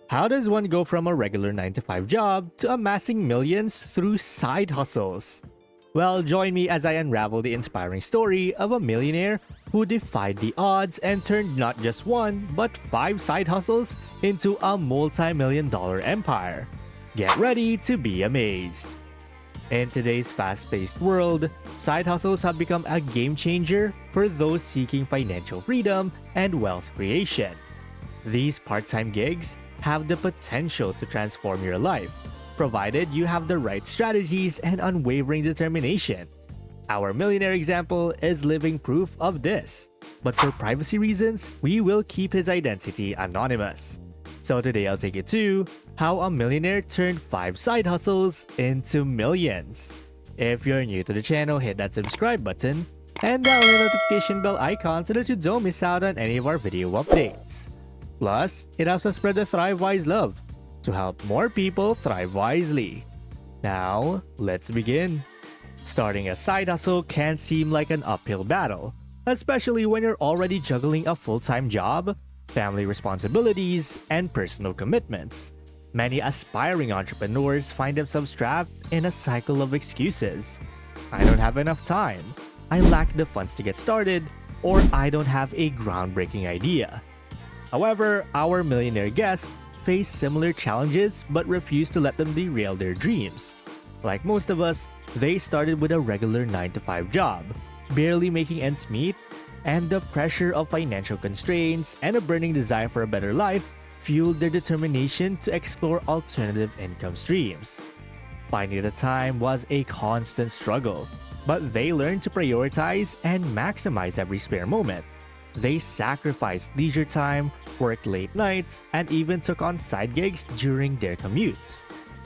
How does one go from a regular 9 to 5 job to amassing millions through side hustles? Well, join me as I unravel the inspiring story of a millionaire who defied the odds and turned not just one, but 5 side hustles into a multi-million-dollar empire. Get ready to be amazed. In today's fast-paced world, side hustles have become a game changer for those seeking financial freedom and wealth creation. These part-time gigs have the potential to transform your life, provided you have the right strategies and unwavering determination. Our millionaire example is living proof of this, but for privacy reasons, we will keep his identity anonymous. So today I'll take you to how a millionaire turned 5 side hustles into millions. If you're new to the channel, hit that subscribe button and the notification bell icon so that you don't miss out on any of our video updates. Plus, it helps us spread the Thrive Wise love to help more people thrive wisely. Now, let's begin. Starting a side hustle can seem like an uphill battle, especially when you're already juggling a full-time job, family responsibilities, and personal commitments. Many aspiring entrepreneurs find themselves trapped in a cycle of excuses. I don't have enough time, I lack the funds to get started, or I don't have a groundbreaking idea. However, our millionaire guest faced similar challenges but refused to let them derail their dreams. Like most of us, they started with a regular 9 to 5 job, barely making ends meet, and the pressure of financial constraints and a burning desire for a better life fueled their determination to explore alternative income streams. Finding the time was a constant struggle, but they learned to prioritize and maximize every spare moment. They sacrificed leisure time, worked late nights, and even took on side gigs during their commutes.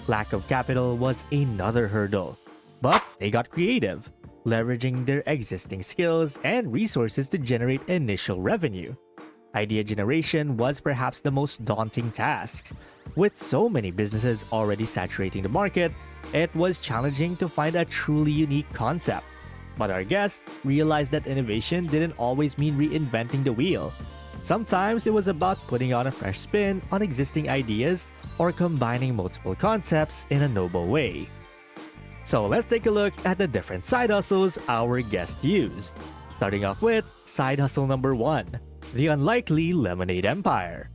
Lack of capital was another hurdle, but they got creative, leveraging their existing skills and resources to generate initial revenue. Idea generation was perhaps the most daunting task. With so many businesses already saturating the market, it was challenging to find a truly unique concept. But our guest realized that innovation didn't always mean reinventing the wheel. Sometimes it was about putting on a fresh spin on existing ideas or combining multiple concepts in a noble way. So let's take a look at the different side hustles our guest used. Starting off with side hustle number 1, the unlikely lemonade empire.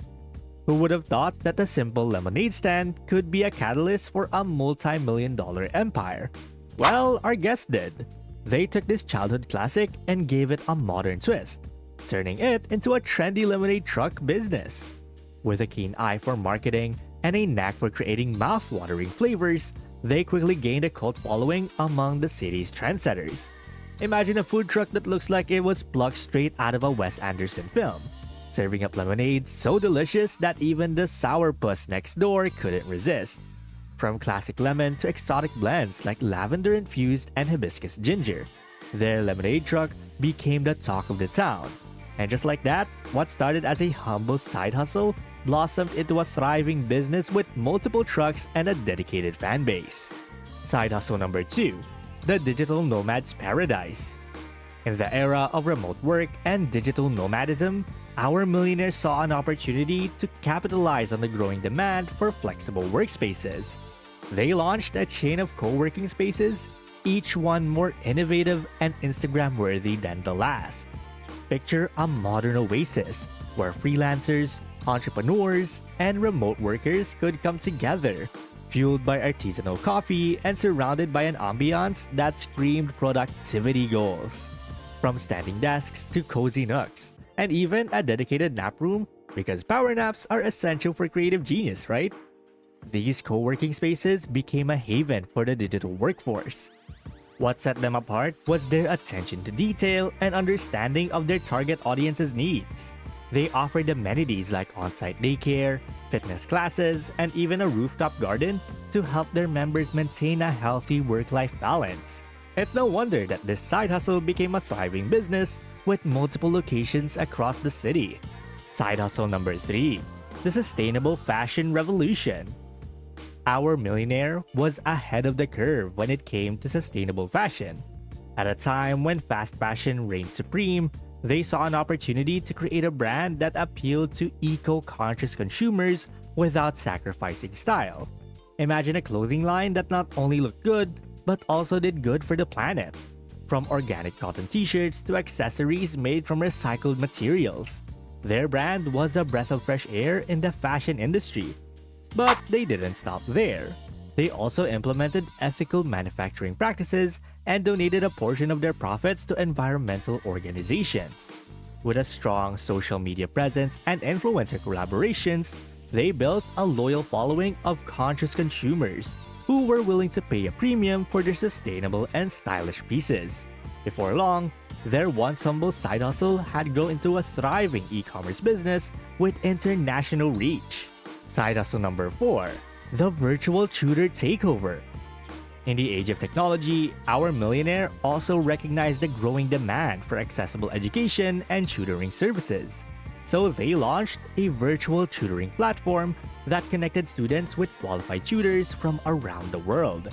Who would have thought that a simple lemonade stand could be a catalyst for a multi-million-dollar empire? Well, our guest did. They took this childhood classic and gave it a modern twist, turning it into a trendy lemonade truck business. With a keen eye for marketing and a knack for creating mouth-watering flavors, they quickly gained a cult following among the city's trendsetters. Imagine a food truck that looks like it was plucked straight out of a Wes Anderson film, serving up lemonade so delicious that even the sourpuss next door couldn't resist. From classic lemon to exotic blends like lavender-infused and hibiscus ginger, their lemonade truck became the talk of the town. And just like that, what started as a humble side hustle blossomed into a thriving business with multiple trucks and a dedicated fan base. Side hustle number 2, the digital nomad's paradise. In the era of remote work and digital nomadism, our millionaire saw an opportunity to capitalize on the growing demand for flexible workspaces. They launched a chain of co-working spaces, each one more innovative and Instagram-worthy than the last. Picture a modern oasis where freelancers, entrepreneurs, and remote workers could come together, fueled by artisanal coffee and surrounded by an ambiance that screamed productivity goals. From standing desks to cozy nooks, and even a dedicated nap room, because power naps are essential for creative genius, right? These co-working spaces became a haven for the digital workforce. What set them apart was their attention to detail and understanding of their target audience's needs. They offered amenities like on-site daycare, fitness classes, and even a rooftop garden to help their members maintain a healthy work-life balance. It's no wonder that this side hustle became a thriving business with multiple locations across the city. Side hustle number 3, the sustainable fashion revolution. Our millionaire was ahead of the curve when it came to sustainable fashion. At a time when fast fashion reigned supreme, they saw an opportunity to create a brand that appealed to eco-conscious consumers without sacrificing style. Imagine a clothing line that not only looked good, but also did good for the planet. From organic cotton t-shirts to accessories made from recycled materials. Their brand was a breath of fresh air in the fashion industry. But they didn't stop there. They also implemented ethical manufacturing practices and donated a portion of their profits to environmental organizations. With a strong social media presence and influencer collaborations, they built a loyal following of conscious consumers who were willing to pay a premium for their sustainable and stylish pieces. Before long, their once humble side hustle had grown into a thriving e-commerce business with international reach. Side hustle number 4, the virtual tutor takeover. In the age of technology, our millionaire also recognized the growing demand for accessible education and tutoring services. So they launched a virtual tutoring platform that connected students with qualified tutors from around the world.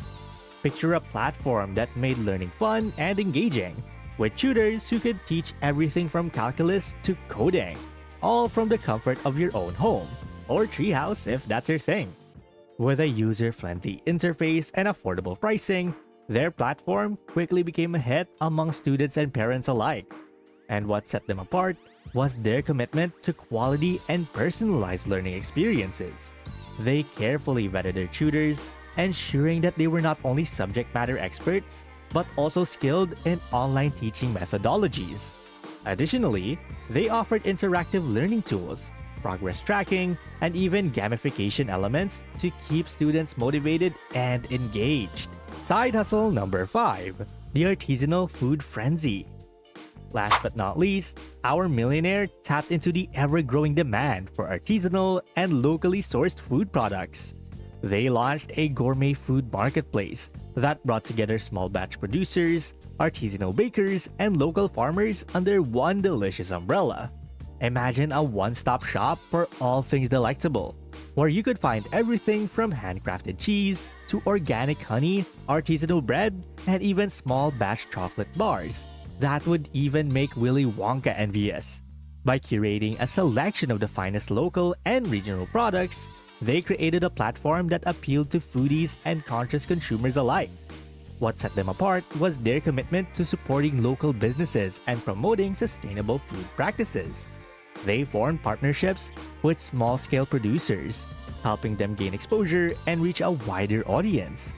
Picture a platform that made learning fun and engaging, with tutors who could teach everything from calculus to coding, all from the comfort of your own home, or treehouse if that's your thing. With a user-friendly interface and affordable pricing, their platform quickly became a hit among students and parents alike. And what set them apart was their commitment to quality and personalized learning experiences. They carefully vetted their tutors, ensuring that they were not only subject matter experts, but also skilled in online teaching methodologies. Additionally, they offered interactive learning tools, progress tracking, and even gamification elements to keep students motivated and engaged. Side hustle number 5, the artisanal food frenzy. Last but not least, our millionaire tapped into the ever-growing demand for artisanal and locally sourced food products. They launched a gourmet food marketplace that brought together small batch producers, artisanal bakers, and local farmers under one delicious umbrella. Imagine a one-stop shop for all things delectable, where you could find everything from handcrafted cheese to organic honey, artisanal bread, and even small batch chocolate bars that would even make Willy Wonka envious. By curating a selection of the finest local and regional products, they created a platform that appealed to foodies and conscious consumers alike. What set them apart was their commitment to supporting local businesses and promoting sustainable food practices. They formed partnerships with small-scale producers, helping them gain exposure and reach a wider audience.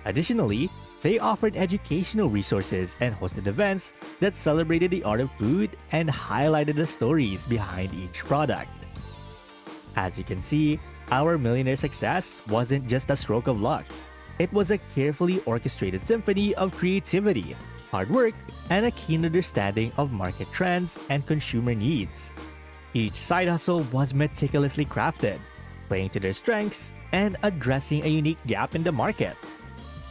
Additionally, they offered educational resources and hosted events that celebrated the art of food and highlighted the stories behind each product. As you can see, our millionaire success wasn't just a stroke of luck. It was a carefully orchestrated symphony of creativity, hard work, and a keen understanding of market trends and consumer needs. Each side hustle was meticulously crafted, playing to their strengths and addressing a unique gap in the market.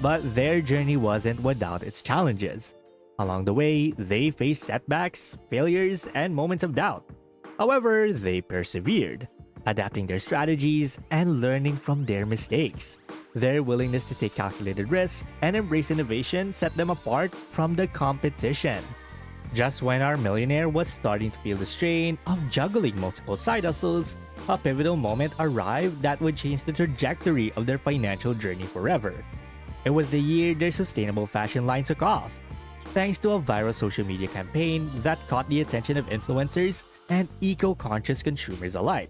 But their journey wasn't without its challenges. Along the way, they faced setbacks, failures, and moments of doubt. However, they persevered, adapting their strategies and learning from their mistakes. Their willingness to take calculated risks and embrace innovation set them apart from the competition. Just when our millionaire was starting to feel the strain of juggling multiple side hustles, a pivotal moment arrived that would change the trajectory of their financial journey forever. It was the year their sustainable fashion line took off, thanks to a viral social media campaign that caught the attention of influencers and eco-conscious consumers alike.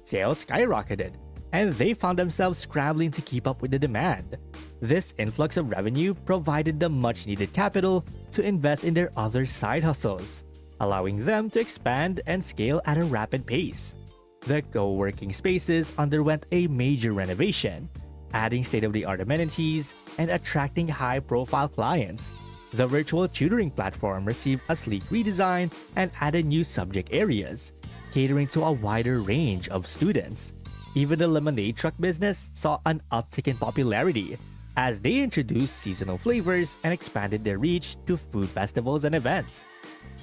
Sales skyrocketed, and they found themselves scrambling to keep up with the demand. This influx of revenue provided the much-needed capital to invest in their other side hustles, allowing them to expand and scale at a rapid pace. The co-working spaces underwent a major renovation, adding state-of-the-art amenities and attracting high-profile clients. The virtual tutoring platform received a sleek redesign and added new subject areas, catering to a wider range of students. Even the lemonade truck business saw an uptick in popularity as they introduced seasonal flavors and expanded their reach to food festivals and events.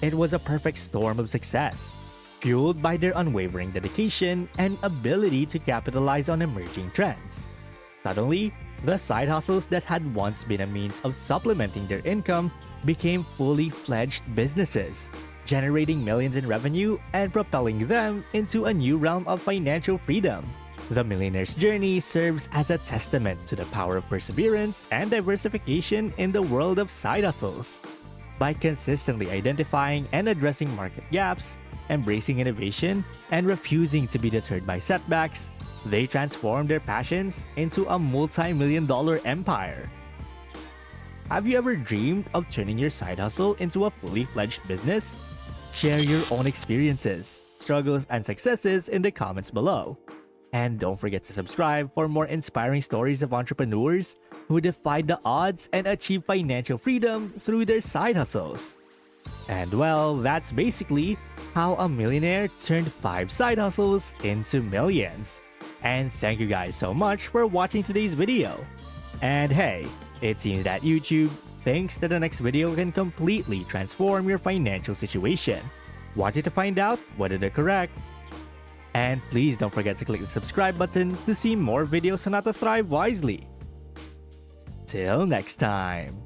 It was a perfect storm of success, fueled by their unwavering dedication and ability to capitalize on emerging trends. Suddenly, the side hustles that had once been a means of supplementing their income became fully fledged businesses, generating millions in revenue and propelling them into a new realm of financial freedom. The millionaire's journey serves as a testament to the power of perseverance and diversification in the world of side hustles. By consistently identifying and addressing market gaps, embracing innovation, and refusing to be deterred by setbacks, they transform their passions into a multi-million-dollar empire. Have you ever dreamed of turning your side hustle into a fully fledged business? Share your own experiences, struggles, and successes in the comments below. And don't forget to subscribe for more inspiring stories of entrepreneurs who defied the odds and achieved financial freedom through their side hustles. And well, that's basically how a millionaire turned 5 side hustles into millions. And thank you guys so much for watching today's video. And hey, it seems that YouTube thinks that the next video can completely transform your financial situation. Wanted to find out whether they're correct? And please don't forget to click the subscribe button to see more videos on how to thrive wisely. Till next time.